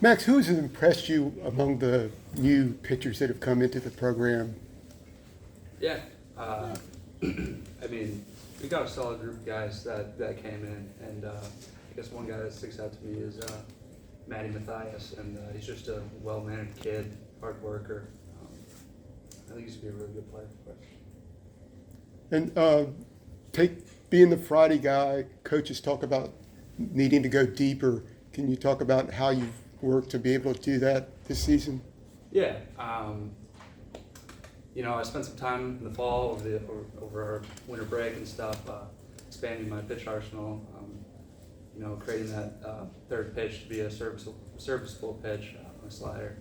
Max, who has impressed you among the new pitchers that have come into the program? Yeah, I mean, we got a solid group of guys that came in, and I guess one guy that sticks out to me is Matty Mathias, and he's just a well-mannered kid, hard worker. I think he's gonna be a really good player for us. And being the Friday guy, coaches talk about needing to go deeper. Can you talk about how you've worked to be able to do that this season? Yeah, I spent some time in the fall over our winter break and stuff, expanding my pitch arsenal. Creating that third pitch to be a serviceable pitch, a slider.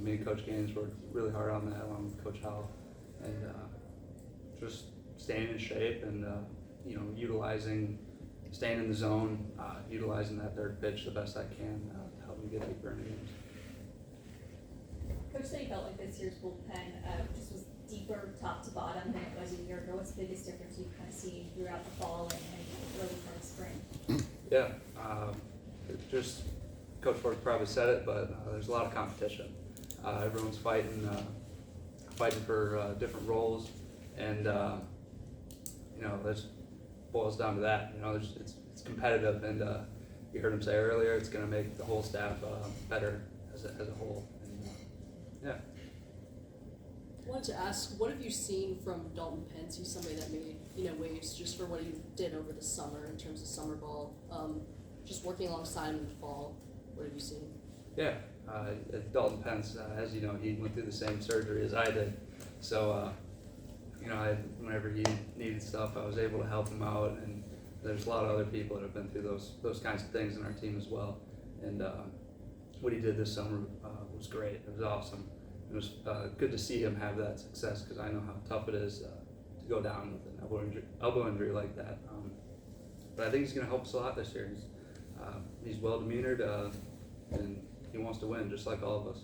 Me and Coach Gaines worked really hard on that, along with Coach Howell, and just staying in shape and staying in the zone, utilizing that third pitch the best I can to help me get deeper into games. Coach said he felt like this year's bullpen just was deeper top to bottom than it was a year ago. What's the biggest difference you've kind of seen throughout the fall and early part of spring? Yeah, just Coach Ford probably said it, but there's a lot of competition. Everyone's fighting for different roles, and this boils down to that. It's competitive, and you heard him say earlier, it's going to make the whole staff better as a whole. And, yeah. I wanted to ask, what have you seen from Dalton Pence? He's somebody that made waves just for what he did over the summer in terms of summer ball. Just working alongside him in the fall, what have you seen? Yeah, Dalton Pence, as you know, he went through the same surgery as I did. So, whenever he needed stuff, I was able to help him out. And there's a lot of other people that have been through those kinds of things in our team as well. And what he did this summer was great. It was awesome. It was good to see him have that success, because I know how tough it is to go down with an elbow injury like that. But I think he's going to help us a lot this year. He's well demeanored, and he wants to win just like all of us.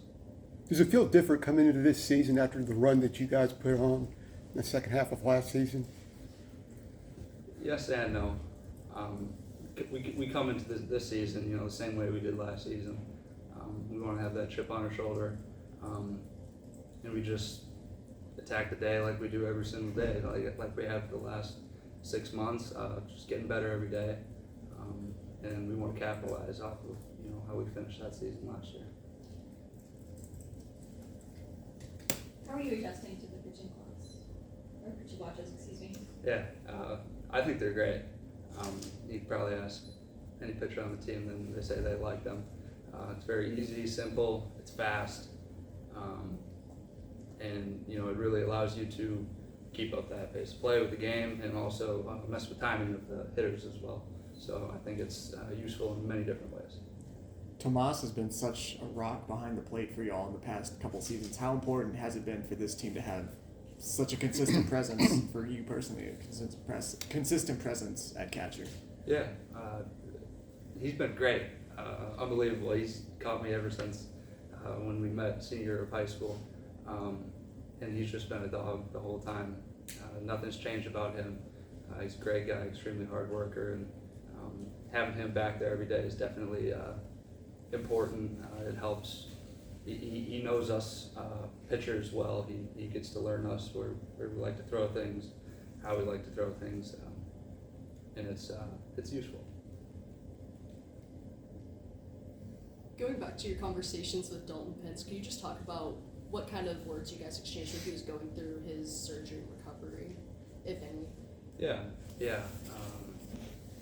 Does it feel different coming into this season after the run that you guys put on in the second half of last season? Yes and no. We come into this season, the same way we did last season. We want to have that chip on our shoulder, and we just attack the day like we do every single day, like we have the last 6 months, just getting better every day. And we want to capitalize off of how we finished that season last year. How are you adjusting to the pitching clocks? Or pitching watches, excuse me? Yeah, I think they're great. You could probably ask any pitcher on the team, and they say they like them. It's very easy, simple, it's fast, and it really allows you to keep up that pace of play with the game, and also mess with timing of the hitters as well. So I think it's useful in many different ways. Tomas has been such a rock behind the plate for y'all in the past couple seasons. How important has it been for this team to have such a consistent presence for you personally, a consistent presence at catcher? Yeah, he's been great, unbelievable. He's caught me ever since when we met senior year of high school, and he's just been a dog the whole time. Nothing's changed about him. He's a great guy, extremely hard worker, and having him back there every day is definitely important. It helps. He knows us pitchers well. He gets to learn us where we like to throw things, how we like to throw things, and it's useful. Going back to your conversations with Dalton Pence, can you just talk about what kind of words you guys exchanged when he was going through his surgery and recovery, if any? Yeah.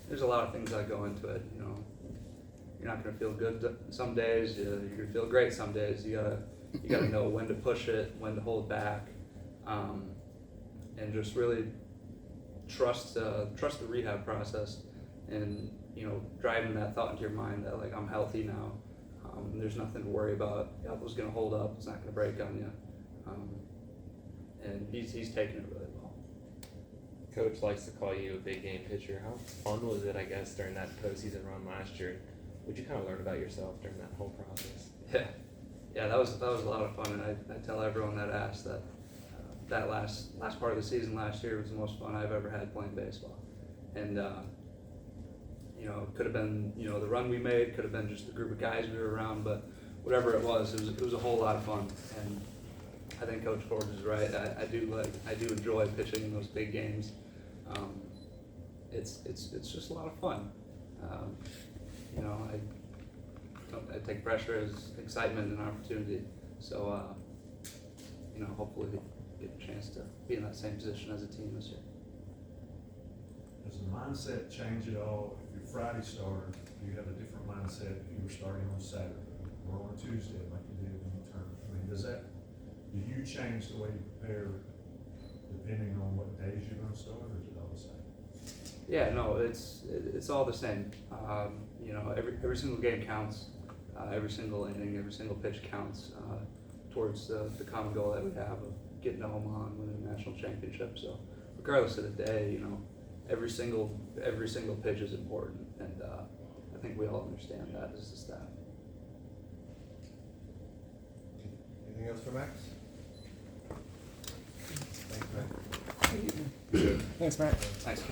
There's a lot of things that go into it. You're not going to feel good some days. You're going to feel great some days. You gotta know when to push it, when to hold back, and just really trust the rehab process, and driving that thought into your mind that I'm healthy now. There's nothing to worry about. The elbow's going to hold up. It's not going to break on you, and he's taking it really well. Coach likes to call you a big game pitcher. How fun was it, I guess, during that postseason run last year? Would you kind of learn about yourself during that whole process? Yeah, that was a lot of fun, and I tell everyone that asks that that last part of the season last year was the most fun I've ever had playing baseball, and you know, it could have been, you know, the run we made, could have been just the group of guys we were around, but whatever it was a whole lot of fun. And I think Coach Ford is right. I do enjoy pitching in those big games. It's just a lot of fun. You know, I take pressure as excitement and opportunity. So, you know, hopefully we get a chance to be in that same position as a team this year. Does the mindset change at all? If you're Friday starter, do you have a different mindset if you were starting on Saturday or on Tuesday like you did in the tournament? I mean, do you change the way you prepare depending on what days you're going to start, or is it all the same? Yeah, no, it's all the same. You know, every single game counts. Every single inning, every single pitch counts towards the common goal that we have of getting to Omaha and winning a national championship. So, regardless of the day, you know, every single pitch is important, and I think we all understand that as the staff. Anything else for Max? Thanks, Max. Thanks, Matt. Thanks.